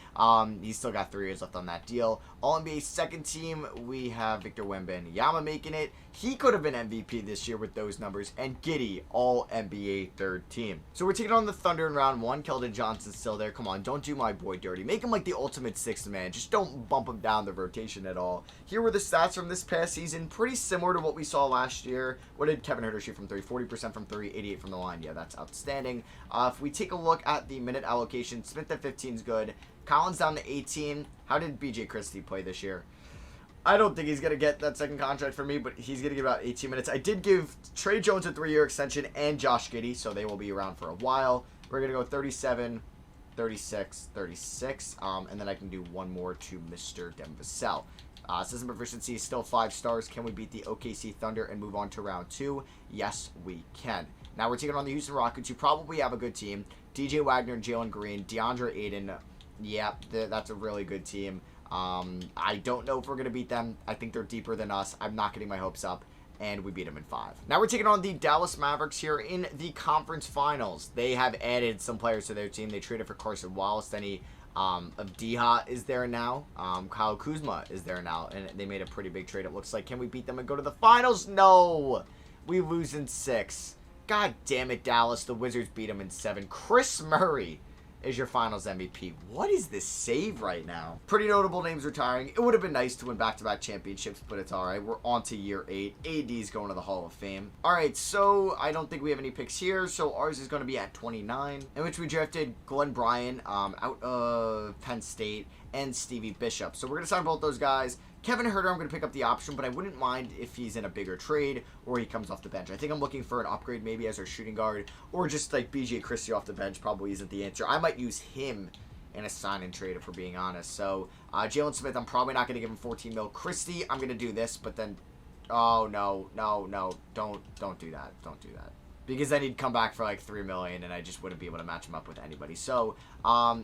He's still got 3 years left on that deal. All-NBA second team, we have Victor Wembanyama making it. He could have been MVP this year with those numbers. And Giddey, All-NBA third team. So we're taking on the Thunder in round 1. Keldon Johnson's still there. Come on, don't do my boy dirty. Make him like the ultimate 6th man. Just don't bump him down the rotation at all. Here were the stats from this past season. Pretty similar to what we saw last year. What did Kevin Huerter shoot from 3? 40% from 3, 88 from the line. Yeah, that's outstanding. If we take a look at the minute allocation, Smith at 15 is good. Collins down to 18. How did B.J. Christie play this year? I don't think he's going to get that second contract for me, but he's going to get about 18 minutes. I did give Trey Jones a 3-year extension and Josh Giddey, so they will be around for a while. We're going to go 37, 36, 36, and then I can do one more to Mr. Devin Vassell. System proficiency is still 5 stars. Can we beat the OKC Thunder and move on to round 2? Yes, we can. Now we're taking on the Houston Rockets, who probably have a good team. DJ Wagner and Jalen Green, DeAndre Ayton. Yeah, that's a really good team. I don't know if we're going to beat them. I think they're deeper than us. I'm not getting my hopes up. And we beat them in 5. Now we're taking on the Dallas Mavericks here in the conference finals. They have added some players to their team. They traded for Carson Wallace. Then Avdija is there now. Kyle Kuzma is there now. And they made a pretty big trade, it looks like. Can we beat them and go to the finals? No! We lose in 6. God damn it, Dallas. The Wizards beat them in 7. Chris Murray is your finals MVP. What is this save right now? Pretty notable names retiring. It would have been nice to win back-to-back championships, but it's all right. We're on to year 8. AD's going to the Hall of Fame. All right, so I don't think we have any picks here, so ours is going to be at 29, in which we drafted Glenn Bryan out of Penn State and Stevie Bishop. So we're going to sign both those guys. Kevin Huerter, I'm going to pick up the option, but I wouldn't mind if he's in a bigger trade or he comes off the bench. I think I'm looking for an upgrade maybe as our shooting guard, or just like B.J. Christie off the bench probably isn't the answer. I might use him in a sign and trade if we're being honest. So Jalen Smith, I'm probably not going to give him 14 mil. Christie, I'm going to do this, but then, oh no, don't do that. Don't do that. Because then he'd come back for like $3 million, and I just wouldn't be able to match him up with anybody. So,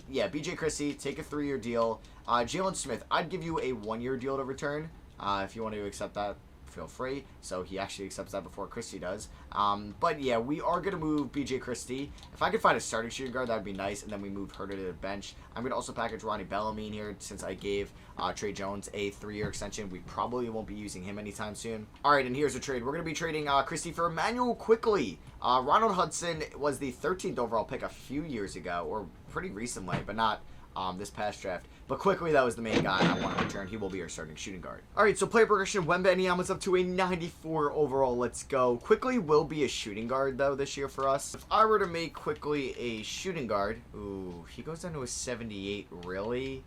yeah, B.J. Christie, take a 3-year deal. Jalen Smith, I'd give you a 1-year deal to return. If you want to accept that, feel free. So he actually accepts that before Christie does. But yeah, we are going to move B.J. Christie. If I could find a starting shooting guard, that would be nice. And then we move Huerter to the bench. I'm going to also package Ronnie Bellamy in here since I gave Trey Jones a 3-year extension. We probably won't be using him anytime soon. All right, and here's a trade. We're going to be trading Christie for Emmanuel Quickly. Ronald Hudson was the 13th overall pick a few years ago, or pretty recently, but not this past draft. But Quickly, that was the main guy I want to return. He will be our starting shooting guard. All right, so player progression. Wembanyama's up to a 94 overall. Let's go. Quickly will be a shooting guard, though, this year for us. If I were to make Quickly a shooting guard, ooh, he goes down to a 78, really?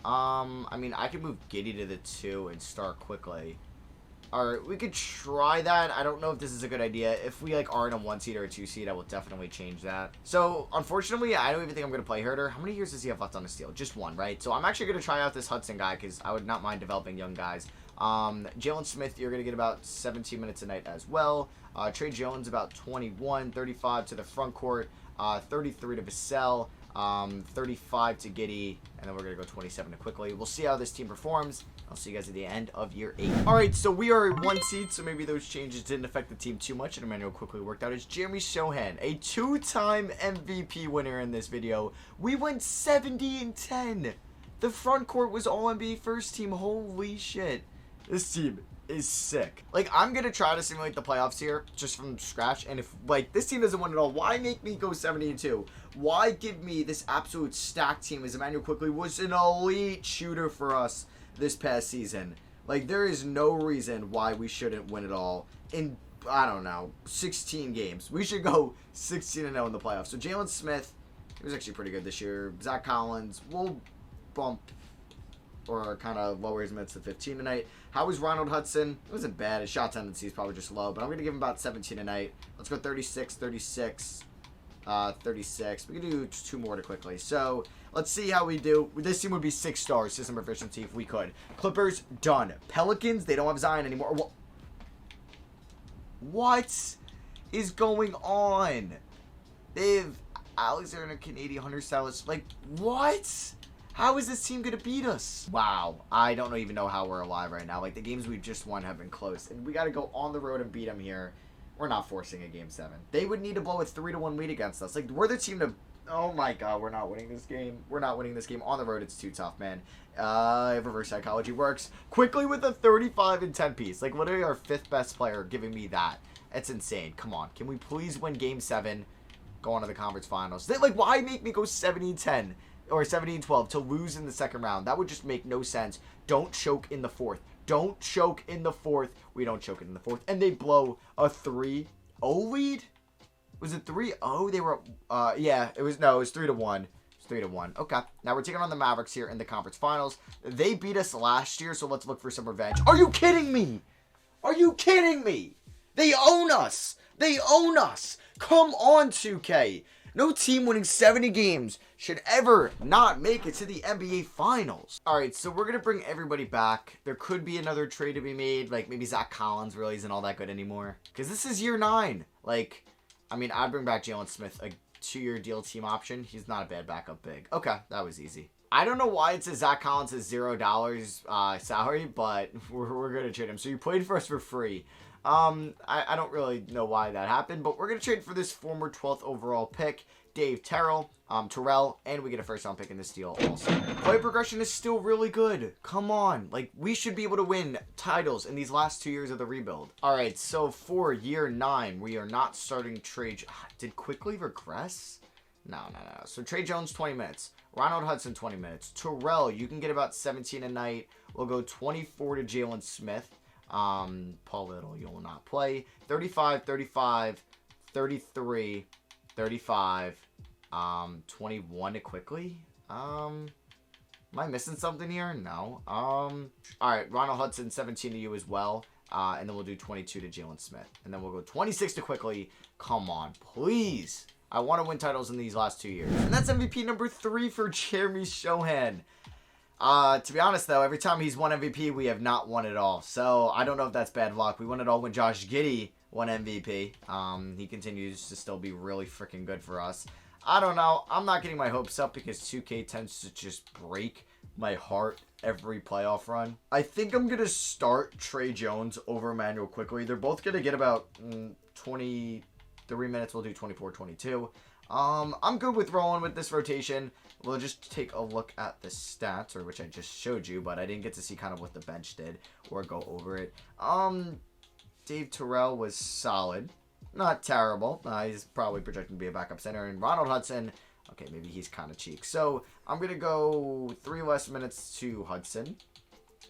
I mean, I could move Giddey to the 2 and start Quickly. Alright, we could try that. I don't know if this is a good idea. If we, like, are in a 1 seed or a 2 seed, I will definitely change that. So, unfortunately, I don't even think I'm going to play Herder. How many years does he have left on his deal? Just 1, right? So, I'm actually going to try out this Hudson guy because I would not mind developing young guys. Jalen Smith, you're going to get about 17 minutes a night as well. Trey Jones, about 21, 35 to the front court, 33 to Vassell. 35 to Giddey, and then we're going to go 27 to Quickly. We'll see how this team performs. I'll see you guys at the end of year 8. Alright, so we are 1 seed, so maybe those changes didn't affect the team too much, and Emmanuel quickly worked out. It's Jeremy Sohan, a 2-time MVP winner in this video. We went 70-10. The front court was all NBA first team. Holy shit. This team is sick. Like, I'm gonna try to simulate the playoffs here just from scratch, and if, like, this team doesn't win at all, why make me go 70-2? Why give me this absolute stacked team as Emmanuel Quickly was an elite shooter for us this past season? Like, there is no reason why we shouldn't win it all in, I don't know, 16 games. We should go 16-0 in the playoffs. So Jalen Smith, he was actually pretty good this year. Zach Collins, we'll bump or kind of lower his minutes to 15 tonight. How was Ronald Hudson? It wasn't bad. His shot tendency is probably just low, but I'm going to give him about 17 tonight. Let's go 36, 36, 36. We can do 2 more to Quickly. So let's see how we do. This team would be 6 stars system efficiency if we could. Clippers, done. Pelicans, they don't have Zion anymore. What is going on? They have Alexander Canadian, Hunter Salas. Like, what? How is this team going to beat us? Wow. I don't even know how we're alive right now. Like, the games we've just won have been close. And we got to go on the road and beat them here. We're not forcing a Game 7. They would need to blow a 3-1 lead against us. Like, we're the team to... Oh, my God. We're not winning this game. We're not winning this game. On the road, it's too tough, man. Reverse psychology works. Quickly with a 35 and 10 piece. Like, literally our 5th best player giving me that. It's insane. Come on. Can we please win Game 7? Go on to the conference finals. Like, why make me go 70-10? Or 17-12 to lose in the second round? That would just make no sense. Don't choke in the 4th. Don't choke in the 4th. We don't choke it in the 4th. And they blow a 3-0 lead? Was it 3-0? They were, yeah, it was 3-1. It's 3-1. Okay. Now we're taking on the Mavericks here in the conference finals. They beat us last year, so let's look for some revenge. Are you kidding me? Are you kidding me? They own us. They own us. Come on, 2K. No team winning 70 games should ever not make it to the NBA Finals. Alright, so we're going to bring everybody back. There could be another trade to be made. Like, maybe Zach Collins really isn't all that good anymore. Because this is year 9. Like, I mean, I'd bring back Jalen Smith, a 2-year deal team option. He's not a bad backup big. Okay, that was easy. I don't know why it says Zach Collins is $0 salary, but we're going to trade him. So you played for us for free. I don't really know why that happened, but we're going to trade for this former 12th overall pick, Dave Terrell, and we get a first round pick in this deal also. Play progression is still really good. Come on. Like, we should be able to win titles in these last 2 years of the rebuild. Alright, so for year 9, we are not starting trade. Did Quickly regress? No. So Trey Jones, 20 minutes. Ronald Hudson, 20 minutes. Terrell, you can get about 17 a night. We'll go 24 to Jalen Smith. Paul Little, you will not play. 35, 35, 33, 35, 21 to Quickly. Am I missing something here? No. Alright, Ronald Hudson, 17 to you as well. And then we'll do 22 to Jalen Smith. And then we'll go 26 to Quickly. Come on, please. I want to win titles in these last 2 years. And that's MVP number 3 for Jeremy Sohan. To be honest, though, every time he's won MVP, we have not won it all. So, I don't know if that's bad luck. We won it all when Josh Giddey won MVP. He continues to still be really freaking good for us. I don't know. I'm not getting my hopes up because 2K tends to just break my heart every playoff run. I think I'm going to start Trey Jones over Emmanuel Quickly. They're both going to get about 23 minutes. We'll do 24, 22. I'm good with rolling with this rotation. We'll just take a look at the stats, or which I just showed you, but I didn't get to see kind of what the bench did or go over it. Dave Terrell was solid. Not terrible. He's probably projected to be a backup center. And Ronald Hudson, okay, maybe he's kind of cheap. So I'm going to go 3 less minutes to Hudson.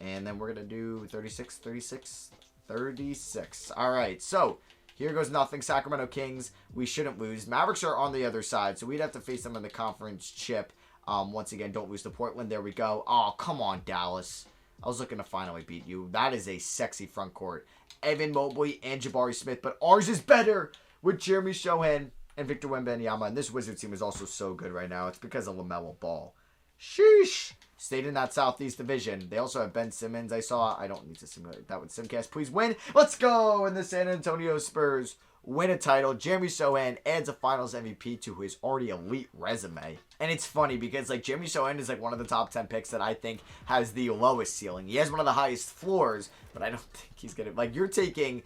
And then we're going to do 36, 36, 36. All right, so here goes nothing. Sacramento Kings, we shouldn't lose. Mavericks are on the other side, so we'd have to face them in the conference chip. Once again, don't lose to Portland. There we go. Oh, come on, Dallas. I was looking to finally beat you. That is a sexy front court. Evan Mobley and Jabari Smith, but ours is better with Jeremy Sohan and Victor Wembanyama. And this Wizards team is also so good right now. It's because of LaMelo Ball. Sheesh. Stayed in that Southeast Division. They also have Ben Simmons. I saw. I don't need to simulate that with Simcast. Please win. Let's go. And the San Antonio Spurs win a title. Jeremy Sohan adds a Finals MVP to his already elite resume. And it's funny because like Jeremy Sohan is like one of the top 10 picks that I think has the lowest ceiling. He has one of the highest floors, but I don't think he's gonna like you're taking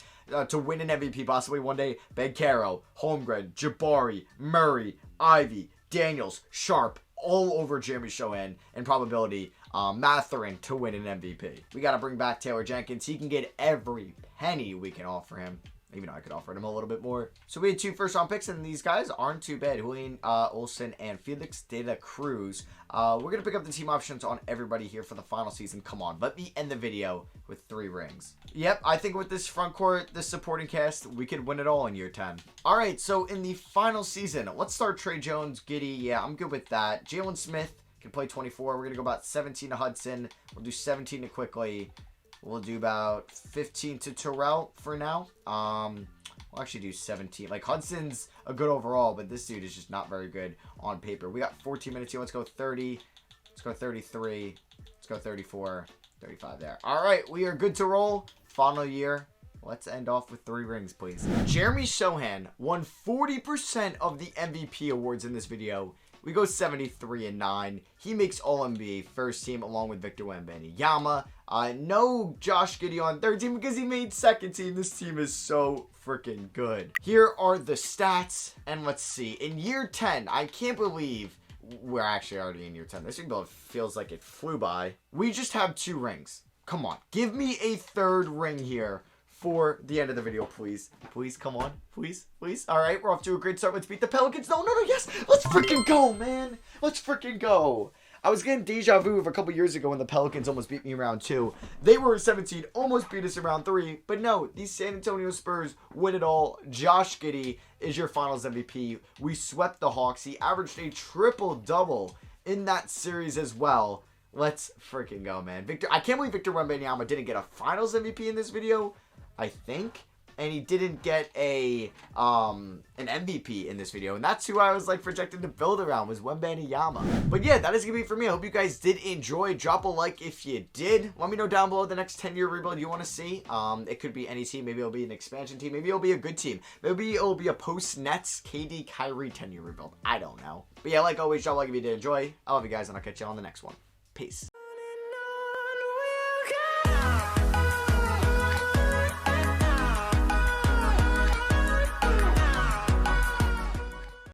to win an MVP possibly one day. Bencaro, Holmgren, Jabari, Murray, Ivy, Daniels, Sharp, all over Jeremy Sohan and probability Mathurin to win an MVP. We got to bring back Taylor Jenkins. He can get every penny we can offer him. Even though I could offer him a little bit more. So we had 2 first-round picks, and these guys aren't too bad. Julian Olsen and Felix De La Cruz. We're going to pick up the team options on everybody here for the final season. Come on, let me end the video with 3 rings. Yep, I think with this front court, this supporting cast, we could win it all in year 10. All right, so in the final season, let's start Trey Jones, Giddey. Yeah, I'm good with that. Jalen Smith can play 24. We're going to go about 17 to Hudson. We'll do 17 to Quickly. We'll do about 15 to Terrell for now. We'll actually do 17. Like, Hudson's a good overall, but this dude is just not very good on paper. We got 14 minutes here. Let's go 30. Let's go 33. Let's go 34. 35 there. All right, we are good to roll. Final year. Let's end off with 3 rings, please. Jeremy Sohan won 40% of the MVP awards in this video. We go 73-9. He makes All-NBA first team along with Victor Wembanyama. No Josh Giddey on third team because he made second team. This team is so freaking good. Here are the stats. And let's see. In year 10, I can't believe we're actually already in year 10. This rebuild feels like it flew by. We just have 2 rings. Come on. Give me a 3rd ring here for the end of the video, please. Please, come on. Please, please. All right, we're off to a great start. Let's beat the Pelicans. No, yes. Let's freaking go, man. Let's freaking go. I was getting deja vu of a couple years ago when the Pelicans almost beat me in round 2. They were 17, almost beat us in round 3. But no, these San Antonio Spurs win it all. Josh Giddey is your Finals MVP. We swept the Hawks. He averaged a triple-double in that series as well. Let's freaking go, man. I can't believe Victor Wembanyama didn't get a Finals MVP in this video. I think, and he didn't get an MVP in this video, and that's who I was like projected to build around was Wembanyama. But yeah, that is gonna be it for me. I hope you guys did enjoy. Drop a like if you did. Let me know down below the next 10-year rebuild you want to see. It could be any team. Maybe it'll be an expansion team. Maybe it'll be a good team. Maybe it'll be a post-Nets KD Kyrie 10-year rebuild. I don't know. But yeah, like always, drop a like if you did enjoy. I love you guys, and I'll catch you on the next one. Peace.